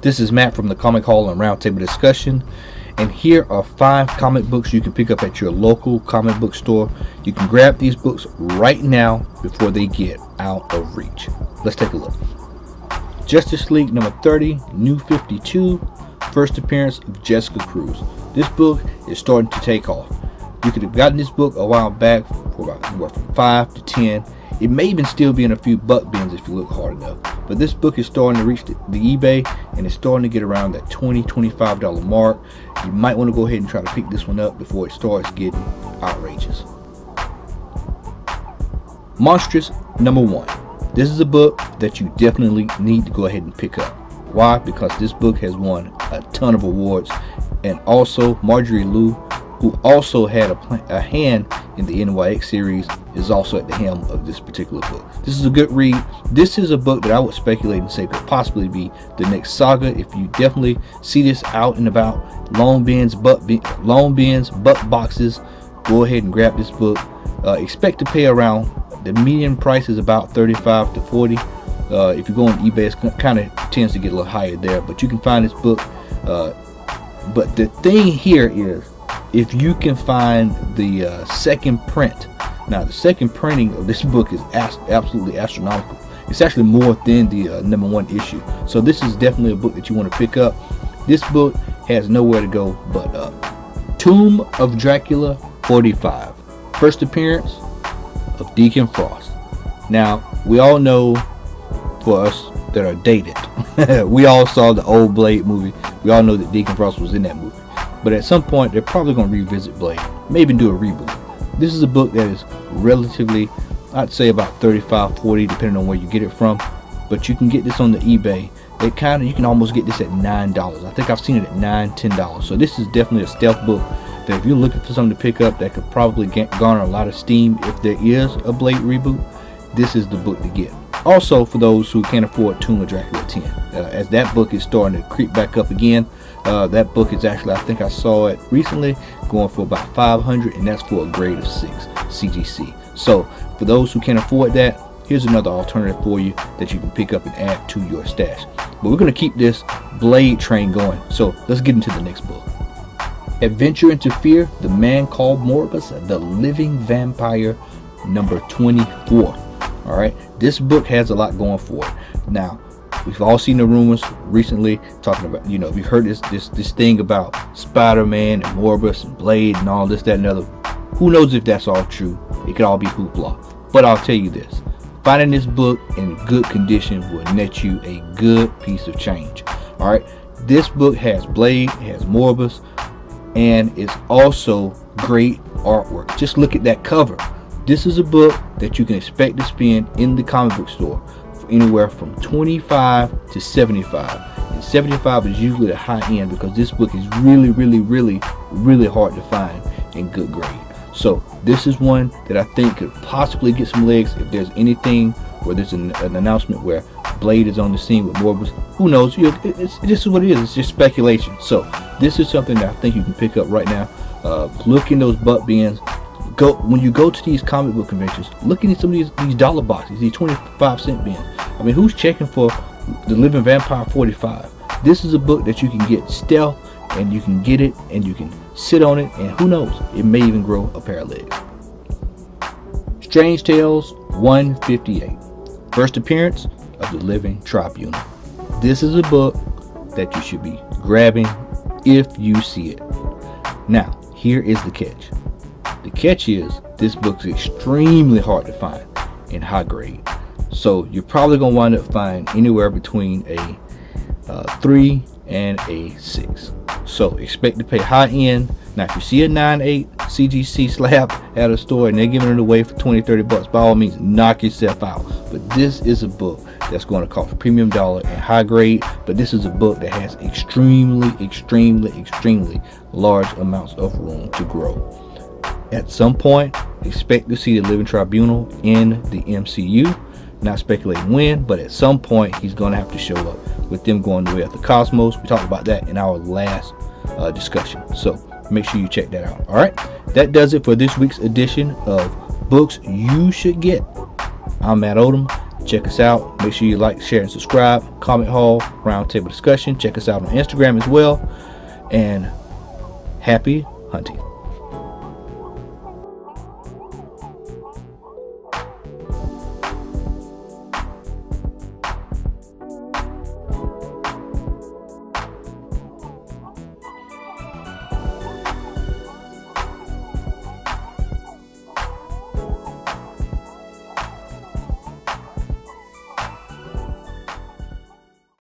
This is Matt from the Comic Hall and Roundtable Discussion, and here are 5 comic books you can pick up at your local comic book store. You can grab these books right now before they get out of reach. Let's take a look. Justice League number 30, New 52, first appearance of Jessica Cruz. This book is starting to take off. You could have gotten this book a while back for about anywhere from 5 to 10. It may even still be in a few buck bins if you look hard enough. But this book is starting to reach the eBay, and it's starting to get around that $20-$25 mark. You might want to go ahead and try to pick this one up before it starts getting outrageous. Monstrous number 1. This is a book that you definitely need to go ahead and pick up. Why? Because this book has won a ton of awards, and also Marjorie Liu, who also had a hand in the NYX series, is also at the helm of this particular book. This is a good read. This is a book that I would speculate and say could possibly be the next saga. If you definitely see this out and about, long bins, butt boxes, go ahead and grab this book. Expect to pay around, the median price is about $35 to $40. If you go on eBay, it kind of tends to get a little higher there, but you can find this book. But the thing here is, if you can find the second print. Now, the second printing of this book is absolutely astronomical. It's actually more than the number 1 issue. So this is definitely a book that you want to pick up. This book has nowhere to go but up. Tomb of Dracula 45, first appearance of Deacon Frost. Now, we all know, for us that are dated, we all saw the old Blade movie. We all know that Deacon Frost was in that movie. But at some point, they're probably going to revisit Blade, maybe do a reboot. This is a book that is relatively, I'd say about $35-$40, depending on where you get it from. But you can get this on the eBay. You can almost get this at $9. I think I've seen it at $9-$10. So this is definitely a stealth book that if you're looking for something to pick up that could probably garner a lot of steam if there is a Blade reboot, this is the book to get. Also, for those who can't afford Tomb of Dracula 10, as that book is starting to creep back up again. That book is actually, I think I saw it recently, going for about $500, and that's for a grade of 6 CGC. So for those who can't afford that, here's another alternative for you that you can pick up and add to your stash. But we're going to keep this Blade train going, so let's get into the next book. Adventure into Fear, The Man Called Morbus, The Living Vampire, number 24. Alright, this book has a lot going for it. Now, we've all seen the rumors recently talking about, we've heard this thing about Spider-Man and Morbus and Blade and all this, that, and other. Who knows if that's all true? It could all be hoopla. But I'll tell you this. Finding this book in good condition will net you a good piece of change. Alright, this book has Blade, has Morbus, and it's also great artwork. Just look at that cover. This is a book that you can expect to spend in the comic book store for anywhere from $25 to $75. And 75 is usually the high end because this book is really, really, really, really hard to find in good grade. So this is one that I think could possibly get some legs if there's anything where there's an announcement where Blade is on the scene with Morbus. Who knows? This is what it is. It's just speculation. So this is something that I think you can pick up right now. Look in those butt bins. When you go to these comic book conventions, looking at some of these dollar boxes, these 25-cent bins. I mean, who's checking for The Living Vampire 45? This is a book that you can get stealth, and you can get it, and you can sit on it, and who knows, it may even grow a pair of legs. Strange Tales 158, first appearance of The Living Tribunal. This is a book that you should be grabbing if you see it. Now, here is the catch. The catch is this book is extremely hard to find in high grade. So you're probably going to wind up finding anywhere between a 3 and a 6. So expect to pay high end. Now if you see a 9.8 CGC slab at a store and they're giving it away for $20-$30, by all means knock yourself out. But this is a book that's going to cost a premium dollar and high grade. But this is a book that has extremely large amounts of room to grow. At some point, expect to see the Living Tribunal in the MCU. Not speculating when, but at some point he's going to have to show up, with them going the way of the Cosmos. We talked about that in our last discussion, so make sure you check that out. Alright, that does it for this week's edition of Books You Should Get. I'm Matt Odom. Check us out. Make sure you like, share, and subscribe. Comic Hall Roundtable Discussion. Check us out on Instagram as well. And happy hunting.